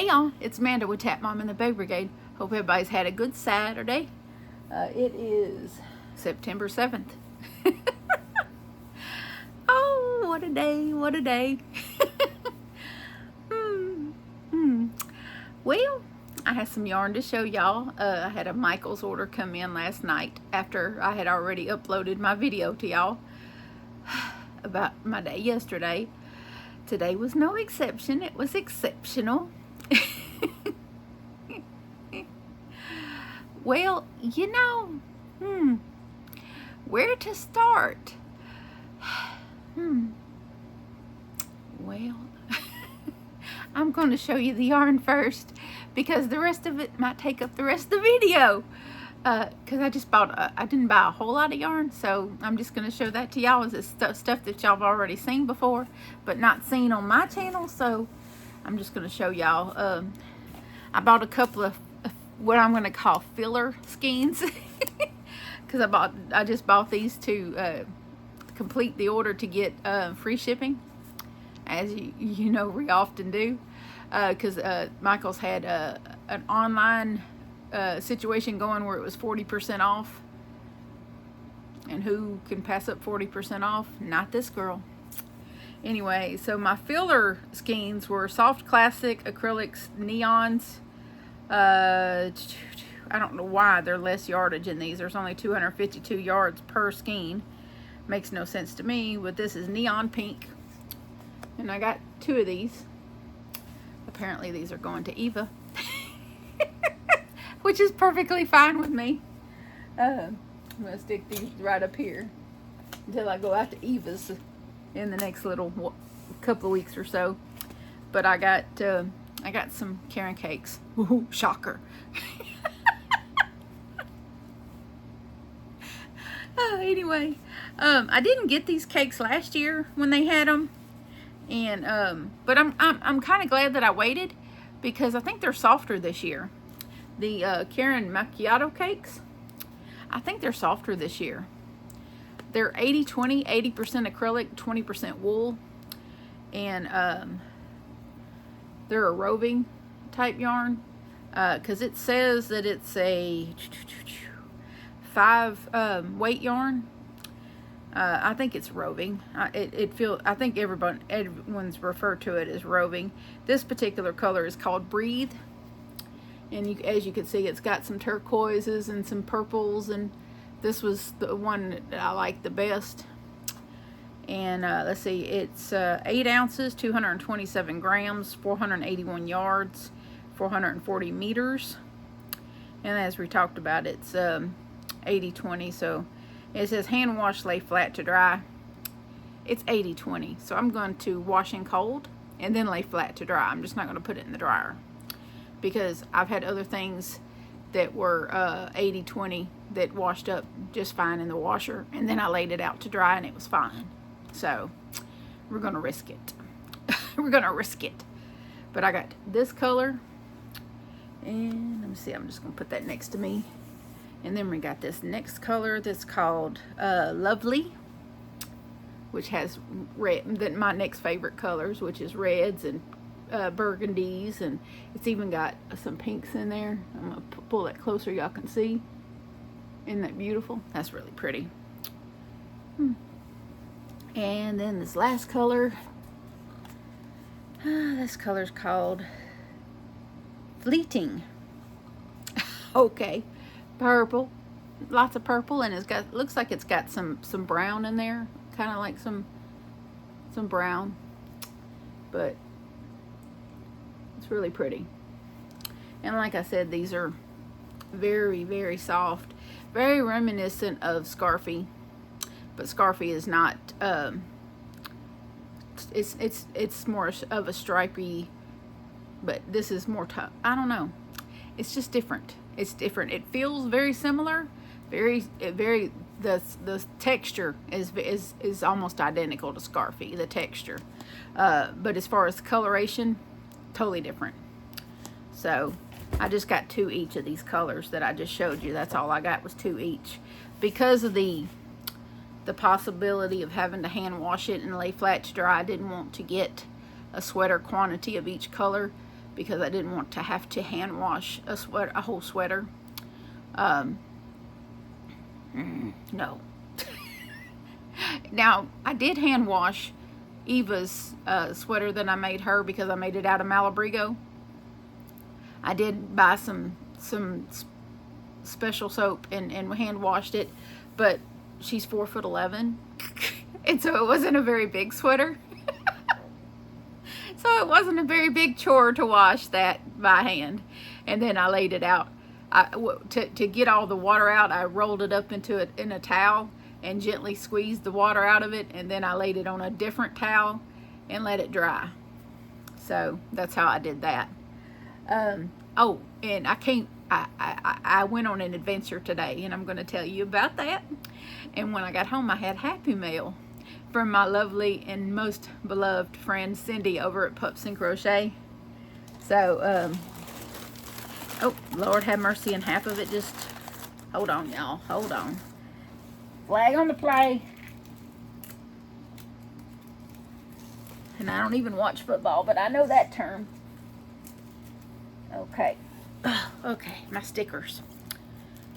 Hey y'all, it's Amanda with Tap Mom and the Baby Brigade. Hope everybody's had a good Saturday. It is September 7th. Oh, what a day, what a day. Well, I have some yarn to show y'all. I had a Michael's order come in last night after I had already uploaded my video to y'all about my day yesterday. Today was no exception. It was exceptional. Well, you know, where to start? Well, I'm going to show you the yarn first because the rest of it might take up the rest of the video. Because I just bought, I didn't buy a whole lot of yarn, so I'm just going to show that to y'all as it's stuff that y'all have already seen before, but not seen on my channel, so I'm just going to show y'all. I bought a couple of what I'm going to call filler skeins, because I just bought these to complete the order to get free shipping, as you know we often do, because Michael's had an online situation going where it was 40% off, and who can pass up 40% off? Not this girl. Anyway, so my filler skeins were soft classic acrylics neons. I don't know why they're less yardage in these. There's only 252 yards per skein. Makes no sense to me, but this is neon pink, and I got 2 of these. Apparently these are going to Eva, which is perfectly fine with me. I'm going to stick these right up here until I go out to Eva's in the next little couple of weeks or so. But I got some Karen cakes. Ooh, shocker. Anyway, I didn't get these cakes last year when they had them, and but I'm kind of glad that I waited, because I think they're softer this year. The Karen macchiato cakes, I think they're softer this year. They're 80-20, 80% acrylic, 20% wool, and they're a roving type yarn, because it says that it's a 5 weight yarn. I think it's roving. I think everyone's referred to it as roving. This particular color is called Breathe, and as you can see, it's got some turquoises and some purples, and this was the one that I liked the best. And let's see, it's 8 ounces, 227 grams, 481 yards, 440 meters. And as we talked about, it's 80-20, so it says hand wash, lay flat to dry. It's 80-20, so I'm going to wash in cold and then lay flat to dry. I'm just not going to put it in the dryer, because I've had other things that were 80-20 that washed up just fine in the washer, and then I laid it out to dry and it was fine. So we're going to risk it. We're going to risk it. But I got this color, and let me see, I'm just going to put that next to me. And then we got this next color that's called Lovely, which has red, my next favorite colors, which is reds and burgundies, and it's even got some pinks in there. I'm going to pull that closer, y'all can see. Isn't that beautiful? That's really pretty. And then this last color, this color's called Fleeting. Okay, purple, lots of purple, and looks like it's got some brown in there, kind of like some brown, but it's really pretty. And like I said, these are very, very soft, very reminiscent of Scarfy, but Scarfy is not. It's more of a stripy, but this is more tough. I don't know. It's just different. It's different. It feels very similar. The texture is almost identical to Scarfy. The texture, but as far as coloration, totally different. So I just got 2 each of these colors that I just showed you. That's all I got, was 2 each, because of the possibility of having to hand wash it and lay flat to dry. I didn't want to get a sweater quantity of each color, because I didn't want to have to hand wash a whole sweater. No. Now, I did hand wash Eva's sweater that I made her because I made it out of Malabrigo. I did buy some special soap and hand washed it, but she's 4'11", and so it wasn't a very big sweater. So it wasn't a very big chore to wash that by hand. And then I laid it out. To get all the water out, I rolled it up in a towel and gently squeezed the water out of it, and then I laid it on a different towel and let it dry. So that's how I did that. Oh, and I went on an adventure today, and I'm going to tell you about that. And when I got home, I had Happy Mail from my lovely and most beloved friend Cindy over at Pups and Crochet. So, oh, Lord have mercy, and half of it just, hold on, y'all, hold on. Flag on the play. And I don't even watch football, but I know that term. Okay. Okay, my stickers.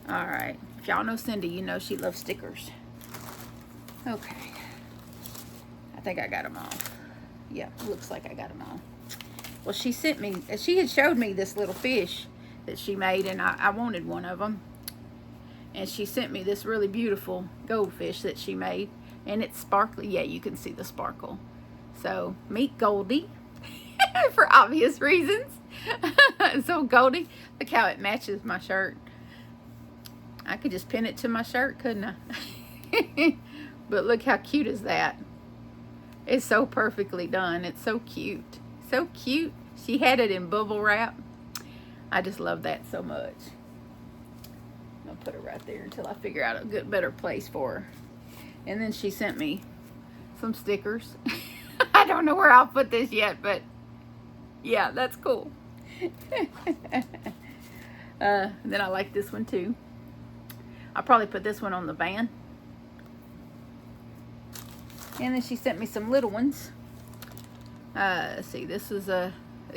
Alright. If y'all know Cindy, you know she loves stickers. Okay. I think I got them all. Yeah, looks like I got them all. Well, she had showed me this little fish that she made, and I wanted one of them. And she sent me this really beautiful goldfish that she made, and it's sparkly. Yeah, you can see the sparkle. So, meet Goldie, for obvious reasons. So Goldie, look how it matches my shirt. I could just pin it to my shirt, couldn't I? But look how cute is that. It's so perfectly done. It's so cute. So cute. She had it in bubble wrap. I just love that so much. I'll put it right there until I figure out a better place for her. And then she sent me some stickers. I don't know where I'll put this yet, but yeah, that's cool. Then I like this one too. I'll probably put this one on the van. And then she sent me some little ones. Let's see, this is a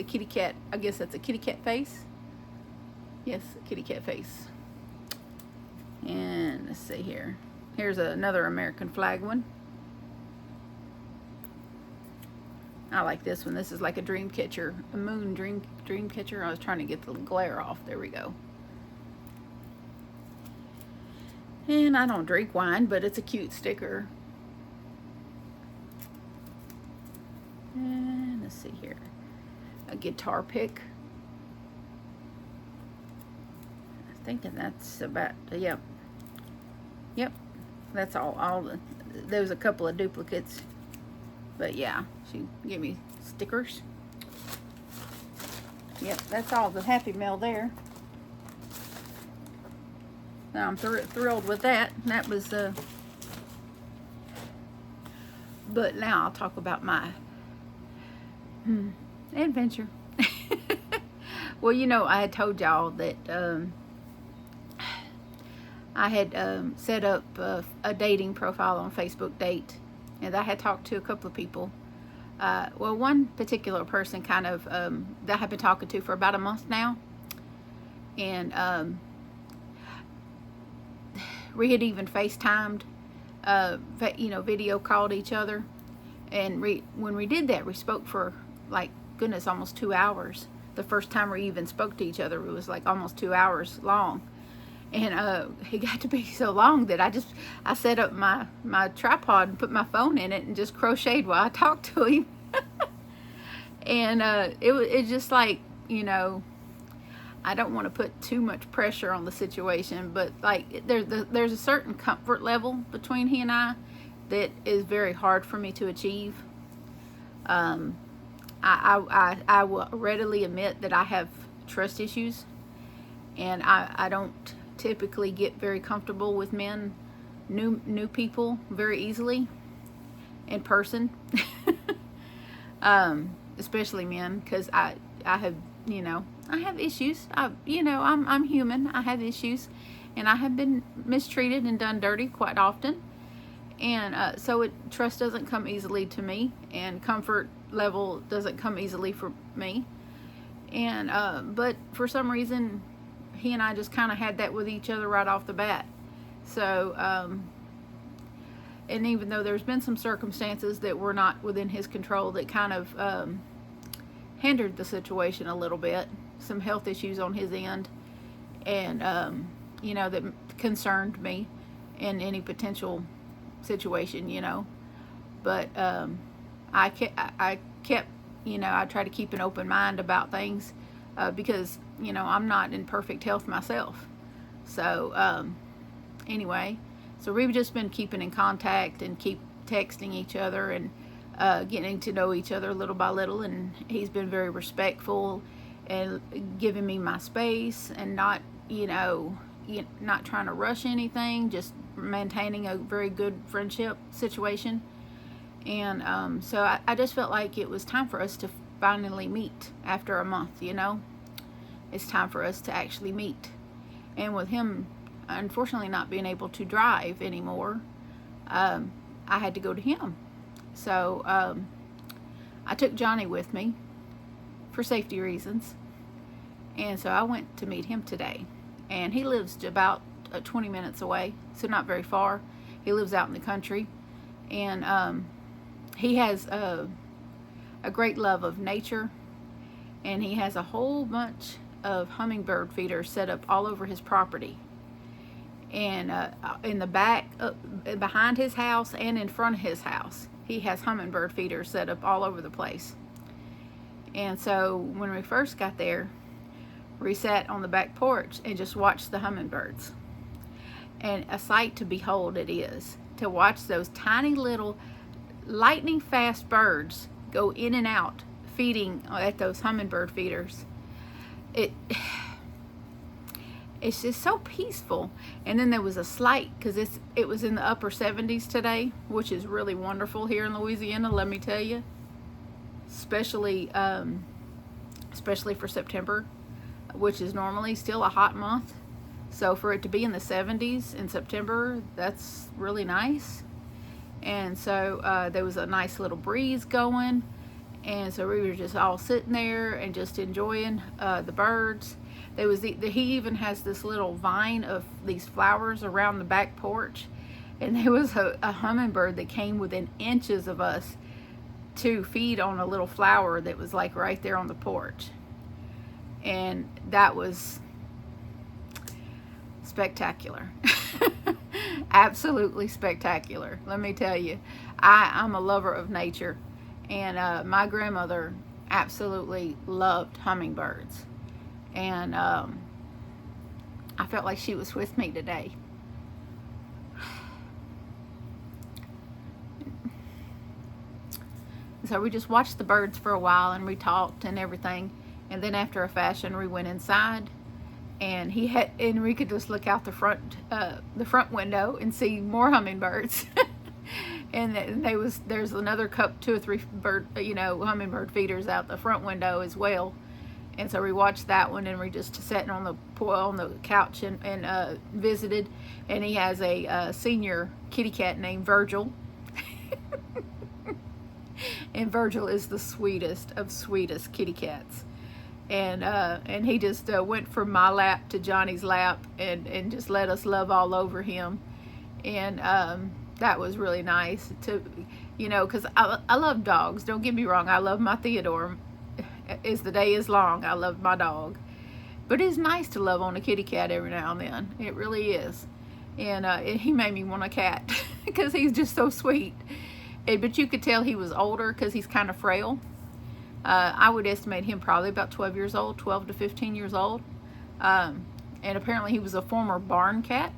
kitty cat. I guess that's a kitty cat face. Yes, a kitty cat face. And let's see here. Here's another American flag one. I like this one. This is like a dream catcher, a moon dream catcher. I was trying to get the glare off. There we go. And I don't drink wine, but it's a cute sticker. And let's see here. A guitar pick. I'm thinking that's about, yep. Yep. That's all there's a couple of duplicates. But yeah, she gave me stickers. Yep, that's all the Happy Mail there. Now I'm thrilled with that. That was, but now I'll talk about my adventure. Well, you know, I had told y'all that I had set up a dating profile on Facebook Date, and I had talked to a couple of people. Well, one particular person kind of that I've been talking to for about a month now, and we had even FaceTimed, you know, video called each other, and when we did that, we spoke for, like, goodness, almost 2 hours. The first time we even spoke to each other, it was like almost 2 hours long. And it got to be so long that I set up my tripod and put my phone in it and just crocheted while I talked to him. And it just, like, you know, I don't want to put too much pressure on the situation, but like there's a certain comfort level between he and I that is very hard for me to achieve. I will readily admit that I have trust issues, and I don't typically get very comfortable with men, new people, very easily in person. Especially men, because I have, you know, I have issues. You know, I'm human. I have issues, and I have been mistreated and done dirty quite often, and so trust doesn't come easily to me, and comfort level doesn't come easily for me. And but for some reason, he and I just kind of had that with each other right off the bat. So and even though there's been some circumstances that were not within his control that kind of hindered the situation a little bit, some health issues on his end, and you know, that concerned me in any potential situation, you know. But I kept, you know, I try to keep an open mind about things because, you know, I'm not in perfect health myself. So anyway, so we've just been keeping in contact and keep texting each other and getting to know each other little by little. And he's been very respectful and giving me my space and not, you know, not trying to rush anything, just maintaining a very good friendship situation. And so I just felt like it was time for us to finally meet after a month, you know. It's time for us to actually meet. And with him, unfortunately, not being able to drive anymore, I had to go to him. So I took Johnny with me for safety reasons. And so I went to meet him today. And he lives about 20 minutes away, so not very far. He lives out in the country. And he has a great love of nature. And he has a whole bunch of hummingbird feeders set up all over his property. And in the back, behind his house and in front of his house, he has hummingbird feeders set up all over the place. And so when we first got there, we sat on the back porch and just watched the hummingbirds. And a sight to behold it is, to watch those tiny little lightning fast birds go in and out feeding at those hummingbird feeders. It's just so peaceful. And then there was a slight, because it was in the upper 70s today, which is really wonderful here in Louisiana, let me tell you, especially for September, which is normally still a hot month. So for it to be in the 70s in September, that's really nice. And so there was a nice little breeze going, and so we were just all sitting there and just enjoying the birds. He even has this little vine of these flowers around the back porch, and there was a hummingbird that came within inches of us to feed on a little flower that was like right there on the porch. And that was spectacular. Absolutely spectacular, let me tell you. I'm a lover of nature, and my grandmother absolutely loved hummingbirds. And I felt like she was with me today. So we just watched the birds for a while, and we talked and everything. And then after a fashion, we went inside, and we could just look out the front window and see more hummingbirds. And there's another 2 or 3 hummingbird feeders out the front window as well. And so we watched that one, and we just sat on the couch and visited. And he has a senior kitty cat named Virgil. And Virgil is the sweetest of sweetest kitty cats. And he just went from my lap to Johnny's lap and just let us love all over him. And that was really nice to, because I love dogs. Don't get me wrong. I love my Theodore. As the day is long, I love my dog. But it's nice to love on a kitty cat every now and then. It really is. And he made me want a cat because he's just so sweet. But you could tell he was older because he's kind of frail. I would estimate him probably about 12 to 15 years old. And apparently he was a former barn cat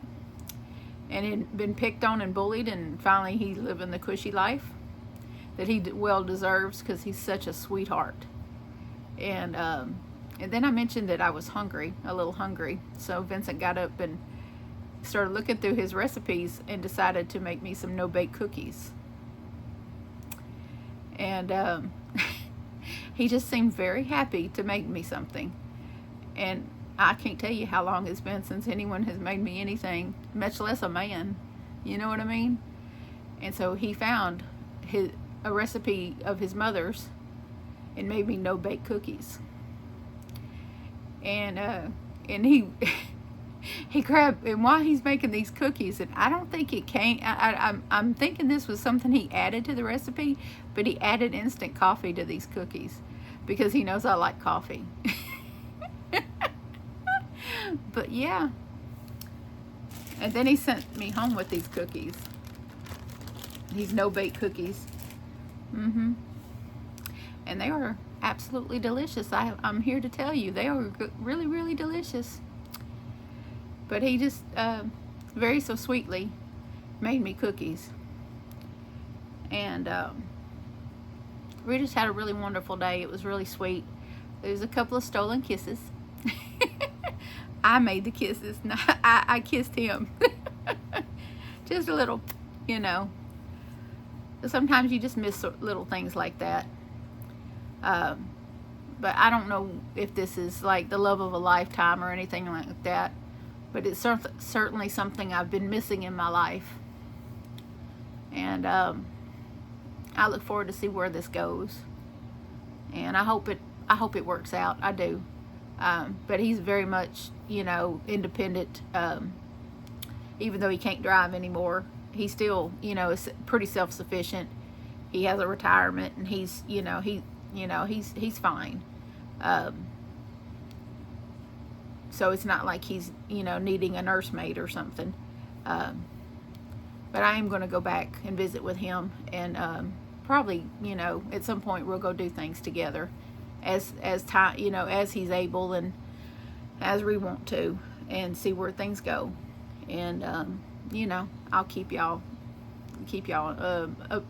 and had been picked on and bullied, and finally he's living the cushy life that he well deserves because he's such a sweetheart. And then I mentioned that I was a little hungry. So Vincent got up and started looking through his recipes and decided to make me some no-bake cookies. And he just seemed very happy to make me something. And I can't tell you how long it's been since anyone has made me anything, much less a man. You know what I mean? And so he found a recipe of his mother's and made me no-bake cookies. And he he grabbed, and while he's making these cookies, and I don't think it came, I'm thinking this was something he added to the recipe, but he added instant coffee to these cookies because he knows I like coffee. But yeah, and then he sent me home with these cookies, these no-bake cookies. And they are absolutely delicious. I'm here to tell you, they are really, really delicious. But he just very so sweetly made me cookies. And we just had a really wonderful day. It was really sweet. There's a couple of stolen kisses. I made the kisses. No, I kissed him. Just a little, you know. Sometimes you just miss little things like that. But I don't know if this is like the love of a lifetime or anything like that. But it's certainly something I've been missing in my life. And I look forward to see where this goes. And I hope it works out. I do. But he's very much, you know, independent. Even though he can't drive anymore, he still, you know, is pretty self-sufficient. He has a retirement, and he's, you know, he's fine. So it's not like he's, you know, needing a nursemaid or something. But I am going to go back and visit with him, and probably, you know, at some point we'll go do things together as time, you know, as he's able and as we want to, and see where things go. And you know, I'll keep y'all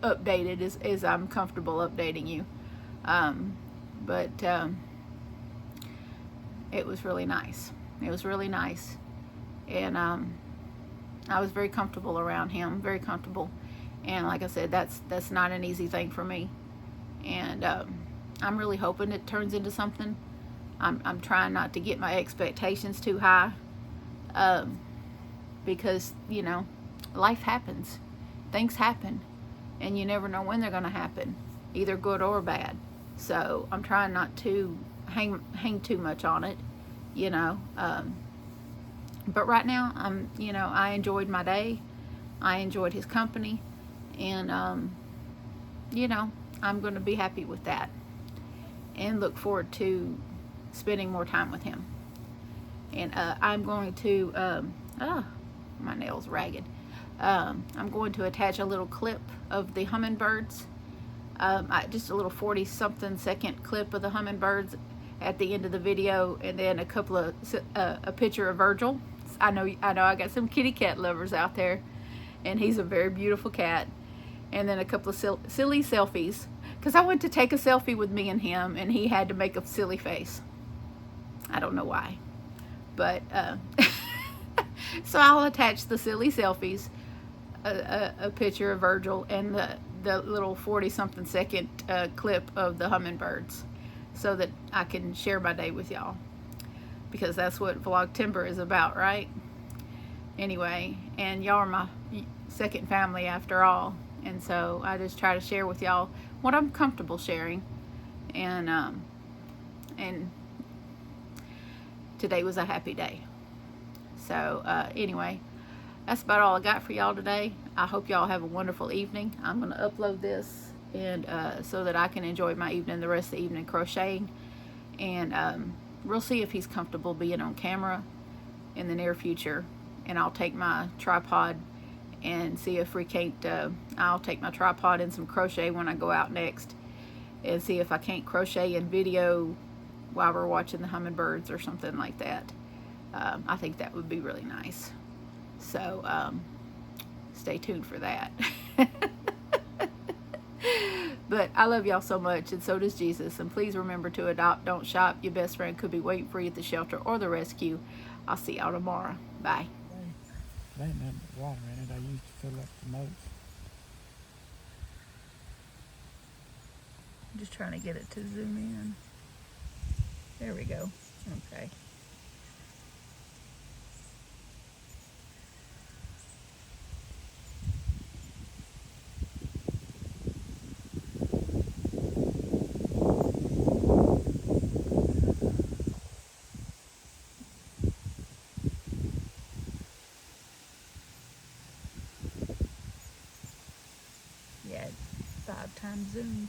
updated as I'm comfortable updating you. But it was really nice. It was really nice. And I was very comfortable around him, very comfortable. And like I said, that's not an easy thing for me. And I'm really hoping it turns into something. I'm trying not to get my expectations too high, because, you know, life happens. Things happen. And you never know when they're going to happen, either good or bad. So I'm trying not to hang too much on it, you know. But right now, you know, I enjoyed my day. I enjoyed his company. And, you know, I'm going to be happy with that. And look forward to spending more time with him. And I'm going to, my nail's ragged. I'm going to attach a little clip of the hummingbirds. Just a little 40-something second clip of the hummingbirds at the end of the video, and then a couple of a picture of Virgil. I know I got some kitty cat lovers out there, and he's a very beautiful cat. And then a couple of silly selfies, because I went to take a selfie with me and him, and he had to make a silly face. I don't know why, but so I'll attach the silly selfies, a picture of Virgil, and the little 40-something second clip of the hummingbirds, so that I can share my day with y'all, because that's what Vlogtember is about, right? Anyway, and y'all are my second family after all, and so I just try to share with y'all what I'm comfortable sharing. And today was a happy day. So anyway, that's about all I got for y'all today. I hope y'all have a wonderful evening. I'm going to upload this, and so that I can enjoy my evening, the rest of the evening, crocheting. And we'll see if he's comfortable being on camera in the near future. And I'll take my tripod and see if we can't, I'll take my tripod and some crochet when I go out next, and see if I can't crochet and video while we're watching the hummingbirds or something like that. I think that would be really nice. So stay tuned for that. But I love y'all so much, and so does Jesus. And please remember to adopt, don't shop. Your best friend could be waiting for you at the shelter or the rescue. I'll see y'all tomorrow. Bye. There ain't nothing but water in it. I used to fill up the moats. I'm just trying to get it to zoom in. There we go. Okay. 5 times zoomed.